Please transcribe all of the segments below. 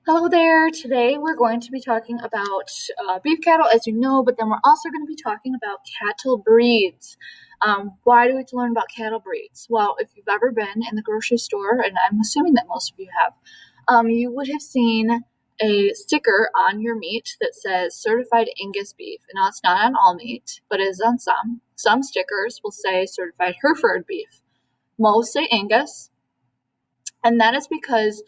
Hello there. Today we're going to be talking about beef cattle, as you know, but then we're also going to be talking about cattle breeds. Why do we have to learn about cattle breeds? Well, if you've ever been in the grocery store, and I'm assuming that most of you have, you would have seen a sticker on your meat that says certified Angus beef. And now it's not on all meat, but it is on some. Some stickers will say certified Hereford beef. Most say Angus. And that is because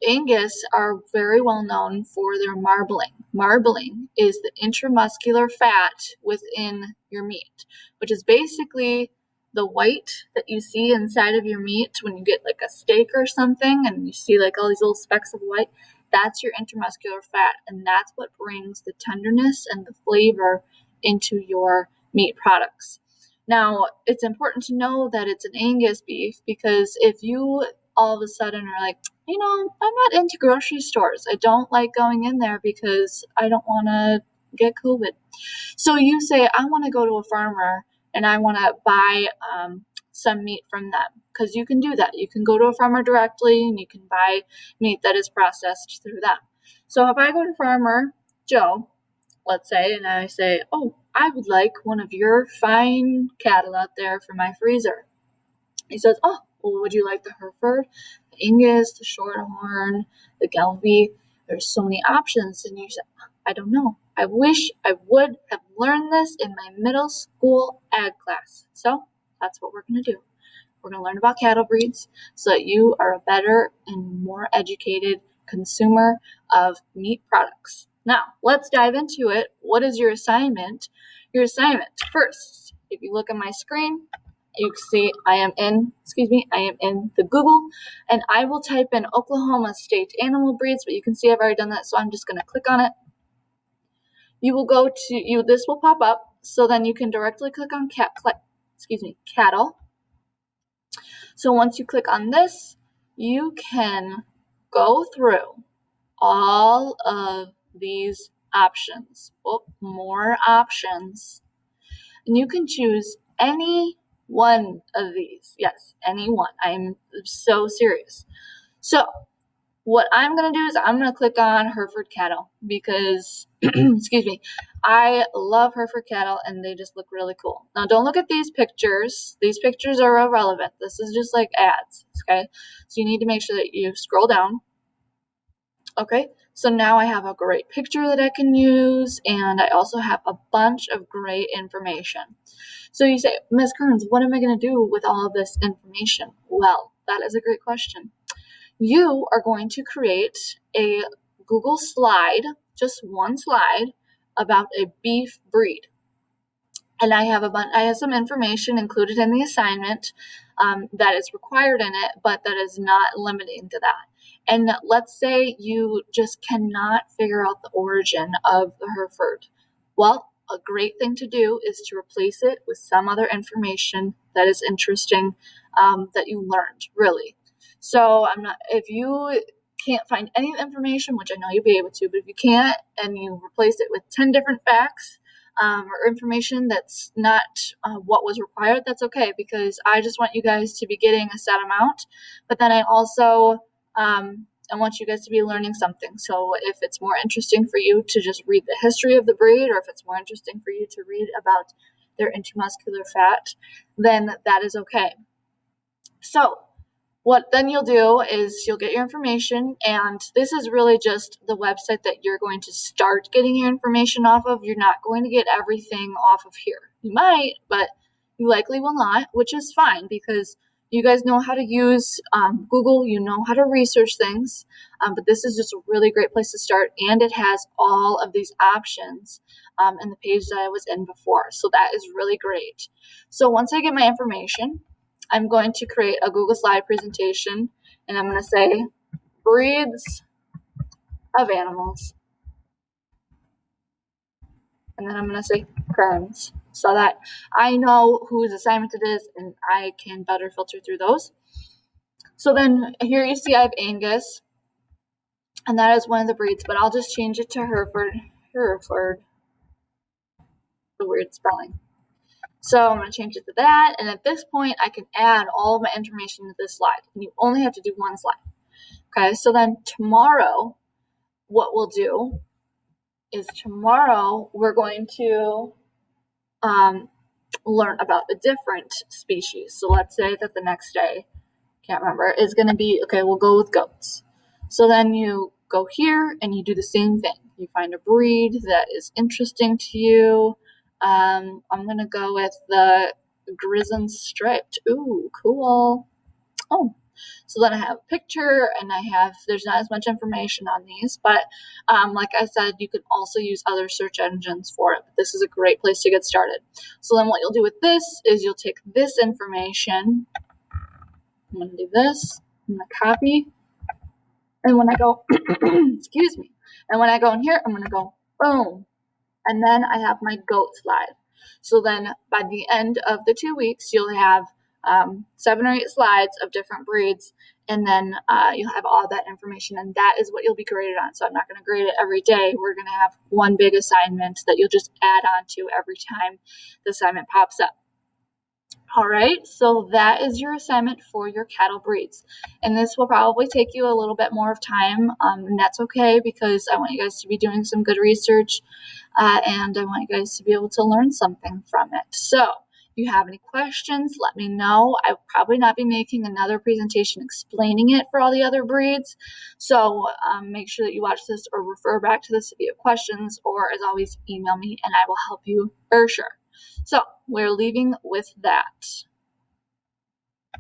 Angus are very well known for their marbling. Marbling is the intramuscular fat within your meat, which is basically the white that you see inside of your meat when you get like a steak or something and you see like all these little specks of white. That's your intramuscular fat, and that's what brings the tenderness and the flavor into your meat products. Now, it's important to know that it's an Angus beef because if you all of a sudden are like, I'm not into grocery stores. I don't like going in there because I don't want to get COVID. So you say, I want to go to a farmer and I want to buy some meat from them, because you can do that. You can go to a farmer directly and you can buy meat that is processed through them. So if I go to Farmer Joe, let's say, and I say, I would like one of your fine cattle out there for my freezer. He says, well, would you like the Hereford, the Angus, the Shorthorn, the Gelbvieh? There's so many options. And you say, I don't know. I wish I would have learned this in my middle school ag class. So that's what we're going to do. We're going to learn about cattle breeds so that you are a better and more educated consumer of meat products. Now, let's dive into it. What is your assignment? Your assignment, first, if you look at my screen, you can see I am in the Google, and I will type in Oklahoma state animal breeds, but you can see I've already done that, so I'm just going to click on it. You will go to, this will pop up, so then you can directly click on cattle. So once you click on this, you can go through all of these options. More options. And you can choose any one of these. Yes, any one. I'm so serious. So what I'm going to do is I'm going to click on Hereford cattle because, I love Hereford cattle and they just look really cool. Now don't look at these pictures. These pictures are irrelevant. This is just like ads, okay? So you need to make sure that you scroll down. Okay, so now I have a great picture that I can use, and I also have a bunch of great information. So you say, Ms. Kearns, what am I going to do with all of this information? Well, that is a great question. You are going to create a Google slide, just one slide, about a beef breed. And I have some information included in the assignment that is required in it, but that is not limiting to that. And let's say you just cannot figure out the origin of the Hereford. Well, a great thing to do is to replace it with some other information that is interesting that you learned, really. So if you can't find any information, which I know you'll be able to, but if you can't and you replace it with 10 different facts or information that's not what was required, that's okay, because I just want you guys to be getting a set amount, but then I also I want you guys to be learning something. So if it's more interesting for you to just read the history of the breed, or if it's more interesting for you to read about their intramuscular fat, then that is okay. So what then you'll do is you'll get your information, and this is really just the website that you're going to start getting your information off of. You're not going to get everything off of here. You might, but you likely will not, which is fine because you guys know how to use Google, you know how to research things, but this is just a really great place to start, and it has all of these options in the page that I was in before, so that is really great. So once I get my information, I'm going to create a Google slide presentation, and I'm going to say breeds of animals, and then I'm going to say Kearns, so that I know whose assignment it is and I can better filter through those. So then here you see I have Angus, and that is one of the breeds, but I'll just change it to Hereford, the weird spelling. So I'm going to change it to that, and at this point I can add all of my information to this slide, and you only have to do one slide. Okay, so then tomorrow, what we'll do is tomorrow we're going to learn about a different species. So let's say that the next day, can't remember, is going to be, okay, we'll go with goats. So then you go here and you do the same thing. You find a breed that is interesting to you. I'm going to go with the Grizzon Striped. Ooh, cool. Oh, so then I have a picture and there's not as much information on these, but like I said, you can also use other search engines for it. But this is a great place to get started. So then what you'll do with this is you'll take this information. I'm going to do this. I'm going to copy. And when I go, excuse me. And when I go in here, I'm going to go boom. And then I have my goat slide. So then by the end of the 2 weeks, you'll have 7 or 8 slides of different breeds. And then you'll have all that information. And that is what you'll be graded on. So I'm not going to grade it every day. We're going to have one big assignment that you'll just add on to every time the assignment pops up. All right, so that is your assignment for your cattle breeds. And this will probably take you a little bit more of time, and that's okay because I want you guys to be doing some good research, and I want you guys to be able to learn something from it. So if you have any questions, let me know. I will probably not be making another presentation explaining it for all the other breeds. So make sure that you watch this or refer back to this if you have questions, or as always, email me and I will help you for sure. So we're leaving with that.